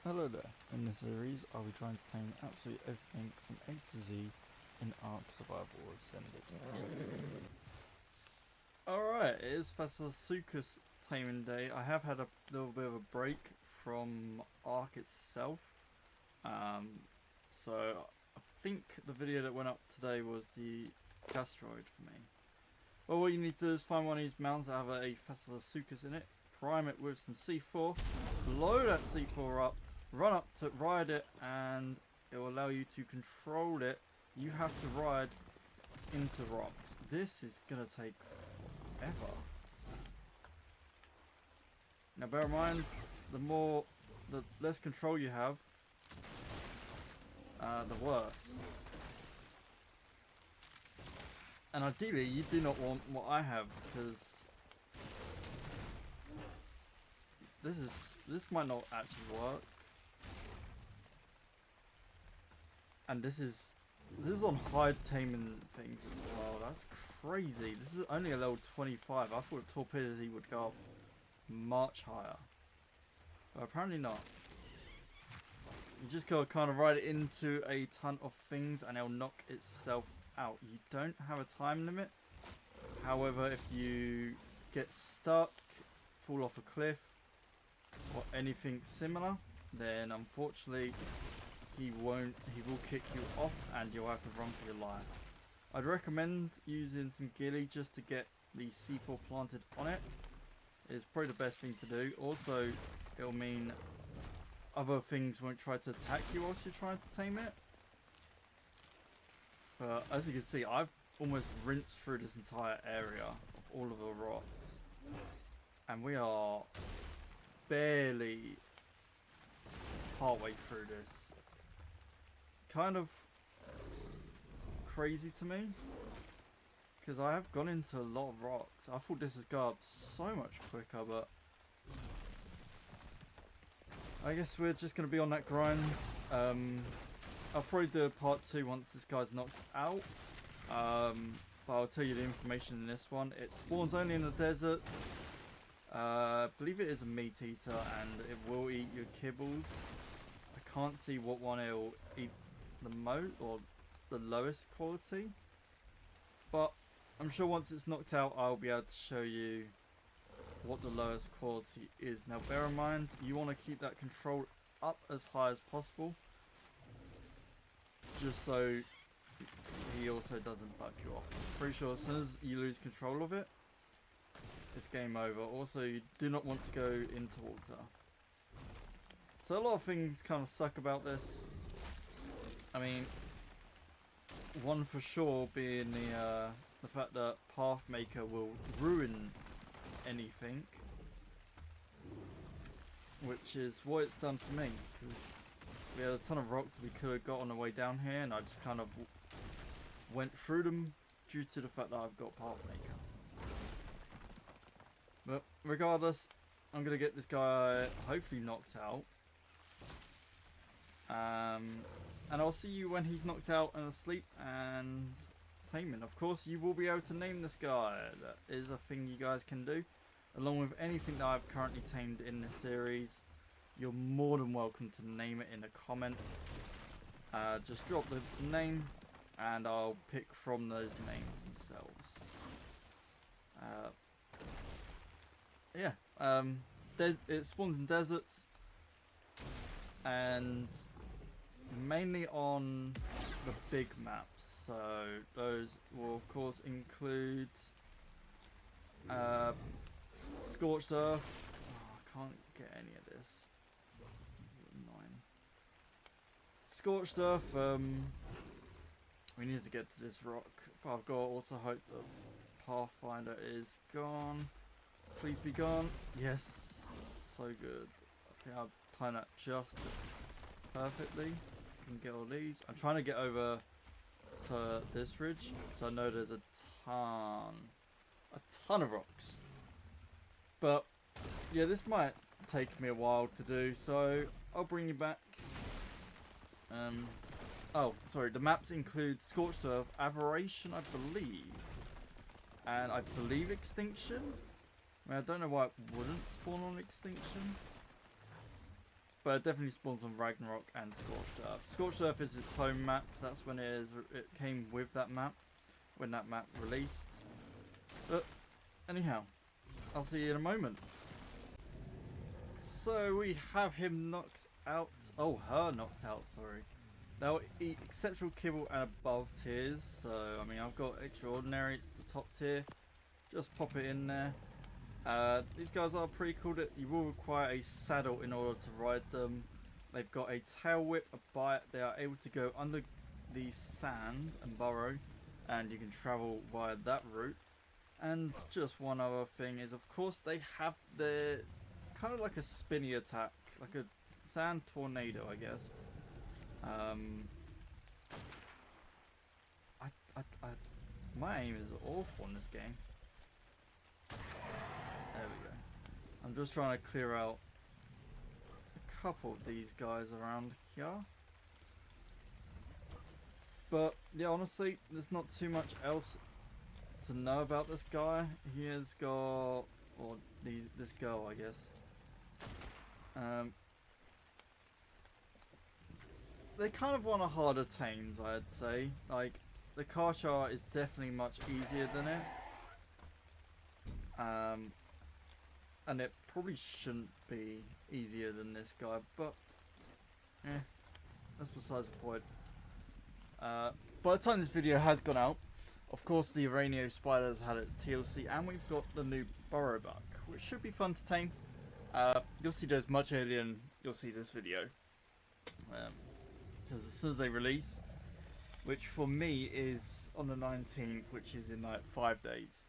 Hello there. In this series, I'll be trying to tame absolutely everything from A to Z in Ark Survival Ascended. Alright, it is Fasasuka's taming day. I have had a little bit of a break from Ark itself. So I think the video that went up today was the Gastroid for me. Well, what you need to do is find one of these mounts that have a Fasasuka's in it, prime it with some C4, blow that C4 up, run up to ride it, and it will allow you to control it. You have to ride into rocks. This is gonna take forever. Now bear in mind, the less control you have, the worse. And ideally you do not want what I have, because this might not actually work. And this is on high taming things as well. That's crazy. This is only a level 25. I thought torpedoes would go up much higher, but apparently not. You just gotta kind of ride it into a ton of things and it'll knock itself out. You don't have a time limit. However, if you get stuck, fall off a cliff, or anything similar, then unfortunately he will kick you off and you'll have to run for your life. I'd recommend using some ghillie just to get the C4 planted on it. It's probably the best thing to do. Also, it'll mean other things won't try to attack you whilst you're trying to tame it. But as you can see, I've almost rinsed through this entire area of all of the rocks, and we are barely partway through this. Kind of crazy to me, because I have gone into a lot of rocks. I thought this would go up so much quicker, but I guess we're just going to be on that grind. I'll probably do a part 2 once this guy's knocked out. But I'll tell you the information in this one. It spawns only in the deserts. I believe it is a meat eater and it will eat your kibbles. I can't see what one it'll eat the most or the lowest quality, but I'm sure once it's knocked out I'll be able to show you what the lowest quality is. Now bear in mind, you want to keep that control up as high as possible, just so he also doesn't buck you off. Pretty sure as soon as you lose control of it, it's game over. Also, you do not want to go into water. So a lot of things kind of suck about this. I mean, one for sure being the fact that Pathmaker will ruin anything, which is what it's done for me, because we had a ton of rocks we could have got on the way down here, and I just kind of went through them due to the fact that I've got Pathmaker. But regardless, I'm going to get this guy hopefully knocked out. And I'll see you when he's knocked out and asleep and taming. Of course, you will be able to name this guy. That is a thing you guys can do. Along with anything that I've currently tamed in this series, you're more than welcome to name it in a comment. Just drop the name and I'll pick from those names themselves. Yeah, it spawns in deserts and mainly on the big maps, so those will of course include Scorched Earth. Oh, I can't get any of this. This is annoying. Scorched Earth, we need to get to this rock, but I've got to also hope the Pathfinder is gone. Please be gone. Yes, that's so good. I think I've timed that just perfectly. Can get all these. I'm trying to get over to this ridge because I know there's a ton of rocks. But yeah, this might take me a while to do, so I'll bring you back. Oh, sorry. The maps include Scorched Earth, Aberration, I believe, and I believe Extinction. I mean, I don't know why it wouldn't spawn on Extinction. but it definitely spawns on Ragnarok and Scorched Earth. Scorched Earth is its home map. That's when it came with that map, when that map released. But anyhow, I'll see you in a moment. So we have him knocked out. Oh, her knocked out, sorry. Now, exceptional kibble and above tiers. So, I mean, I've got extraordinary. It's the top tier. Just pop it in there. These guys are pretty cool. That you will require a saddle in order to ride them. They've got a tail whip, a bite. They are able to go under the sand and burrow. And you can travel via that route. And just one other thing is, of course, they have the kind of like a spinny attack, like a sand tornado, I guess. My aim is awful in this game. There we go. I'm just trying to clear out a couple of these guys around here. But yeah, honestly, there's not too much else to know about this guy. He has got, or this girl, I guess. They kind of want a harder tames, I'd say. Like, the Karchar is definitely much easier than it. And it probably shouldn't be easier than this guy, but that's besides the point. By the time this video has gone out, of course the Aranio Spider has had its TLC, and we've got the new Burrowbuck, which should be fun to tame. You'll see those much earlier than you'll see this video. Because as soon as they release, which for me is on the 19th, which is in like 5 days,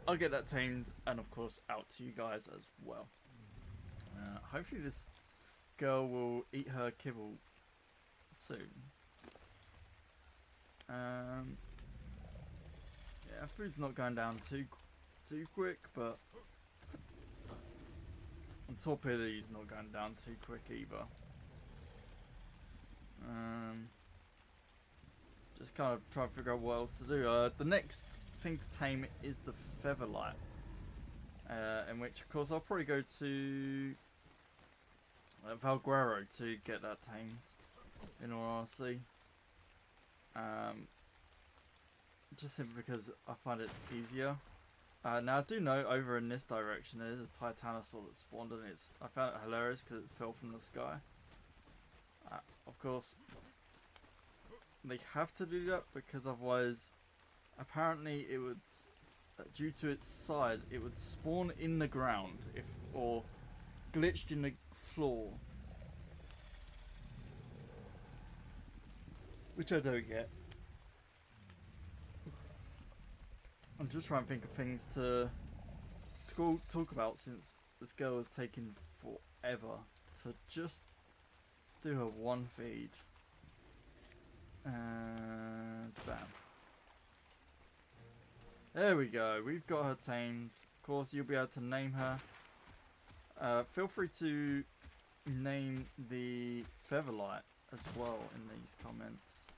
I'll get that tamed and of course out to you guys as well. Hopefully this girl will eat her kibble soon. Yeah, food's not going down too quick, but Torpedo's not going down too quick either. Just kind of trying to figure out what else to do. The next thing to tame is the Featherlight, in which of course I'll probably go to Valguero to get that tamed, in all honesty. Just simply because I find it easier. Now I do know over in this direction there is a Titanosaur that spawned, and I found it hilarious because it fell from the sky. Of course, they have to do that because otherwise, apparently it would, due to its size, it would spawn in the ground or glitched in the floor, which I don't get. I'm just trying to think of things to talk about since this girl has taken forever to just do her one feed. And bam. There we go. We've got her tamed. Of course, you'll be able to name her. Feel free to name the Featherlight as well in these comments.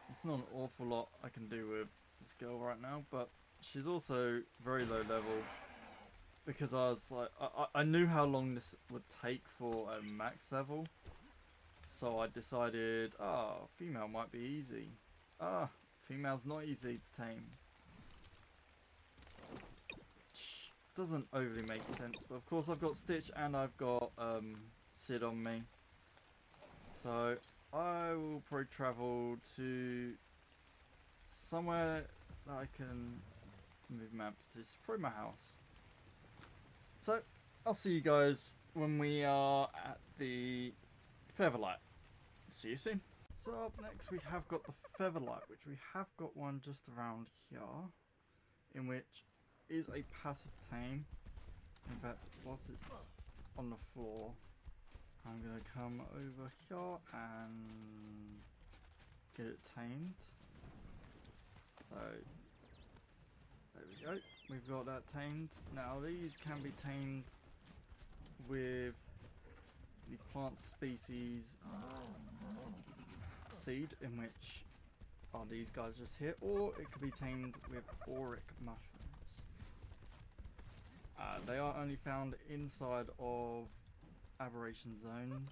It's not an awful lot I can do with this girl right now, but she's also very low level because I was like, I knew how long this would take for a max level, so I decided, female might be easy. Female's not easy to tame. Which doesn't overly make sense, but of course I've got Stitch and I've got Sid on me, so I will probably travel to somewhere that I can move maps to. It's probably my house. So I'll see you guys when we are at the Featherlight. See you soon. So up next we have got the Featherlight, which we have got one just around here, in which is a passive tame. In fact, whilst it's on the floor, I'm going to come over here and get it tamed. So, there we go. We've got that tamed. Now these can be tamed with the plant species seed, in which are these guys just here, or it could be tamed with auric mushrooms. They are only found inside of aberration zones,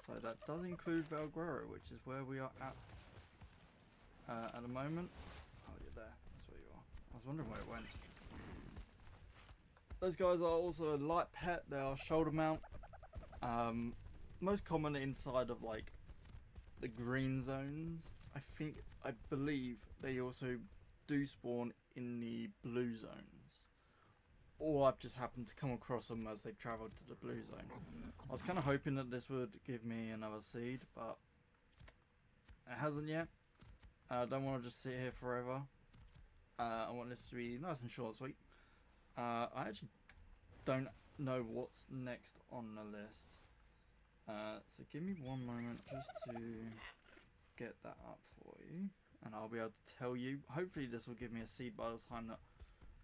so that does include Valguero, which is where we are at the moment. Oh, you're there. That's where you are. I was wondering where it went. Those guys are also a light pet. They are shoulder mount. Most common inside of like the green zones. I believe they also do spawn in the blue zones. Or I've just happened to come across them as they've travelled to the blue zone. I was kind of hoping that this would give me another seed, but it hasn't yet. I don't want to just sit here forever. I want this to be nice and short and sweet. I actually don't know what's next on the list. So give me one moment just to get that up for you. And I'll be able to tell you. Hopefully this will give me a seed by the time that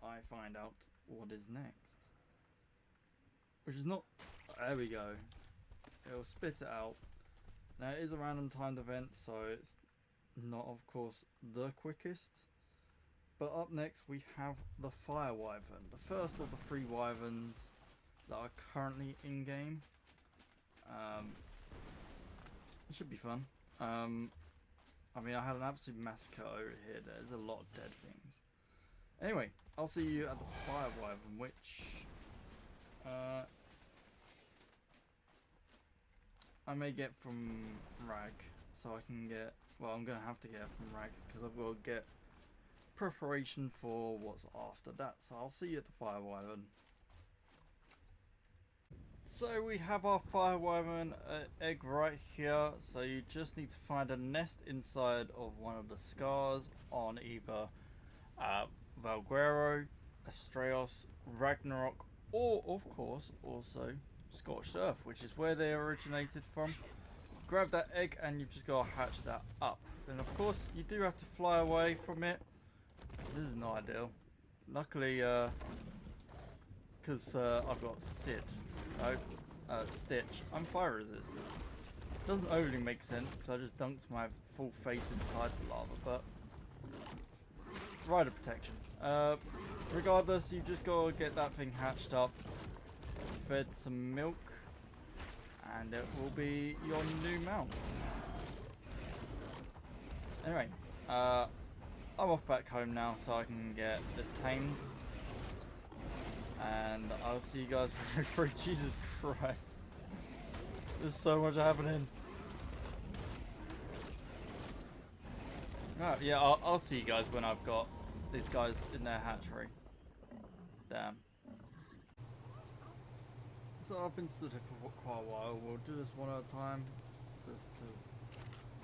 I find out what is next. Which is not... There we go. It'll spit it out. Now it is a random timed event, so it's not of course the quickest. But up next we have the Fire Wyvern. The first of the 3 wyverns that are currently in game. It should be fun. I mean, I had an absolute massacre over here. There's a lot of dead things. Anyway, I'll see you at the Fire Wyvern, which I may get from Rag. So I can get, well, I'm going to have to get it from Rag because I've got to get preparation for what's after that. So I'll see you at the Fire Wyvern. So we have our Fire Wyvern egg right here. So you just need to find a nest inside of one of the scars on either Valguero, Astraeos, Ragnarok, or of course also Scorched Earth, which is where they originated from. Grab that egg and you've just got to hatch that up. Then of course you do have to fly away from it. This is not ideal. Luckily, because I've got Sid. Stitch. I'm fire resistant. Doesn't overly make sense because I just dunked my full face inside the lava, but rider protection. Regardless, you just gotta get that thing hatched up, fed some milk, and it will be your new mount. Anyway, I'm off back home now so I can get this tamed. And I'll see you guys very free. Jesus Christ. There's so much happening. Right, yeah, I'll see you guys when I've got these guys in their hatchery. Damn. So I've been stood here for quite a while. We'll do this one at a time. Just because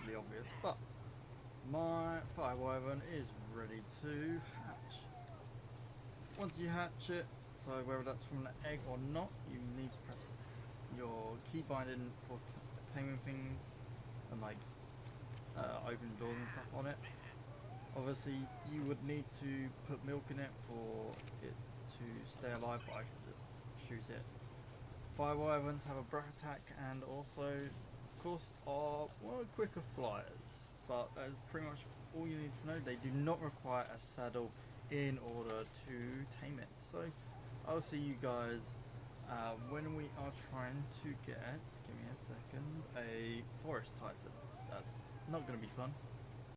the obvious. But my Fire Wyvern is ready to hatch. Once you hatch it, so whether that's from an egg or not, you need to press your key binding for taming things and like opening doors and stuff on it. Obviously you would need to put milk in it for it to stay alive, but I can just shoot it. Fire Wyverns have a breath attack and also of course are one of the quicker flyers, but that is pretty much all you need to know. They do not require a saddle in order to tame it. So I'll see you guys when we are trying to get, give me a second, a forest titan. That's not going to be fun.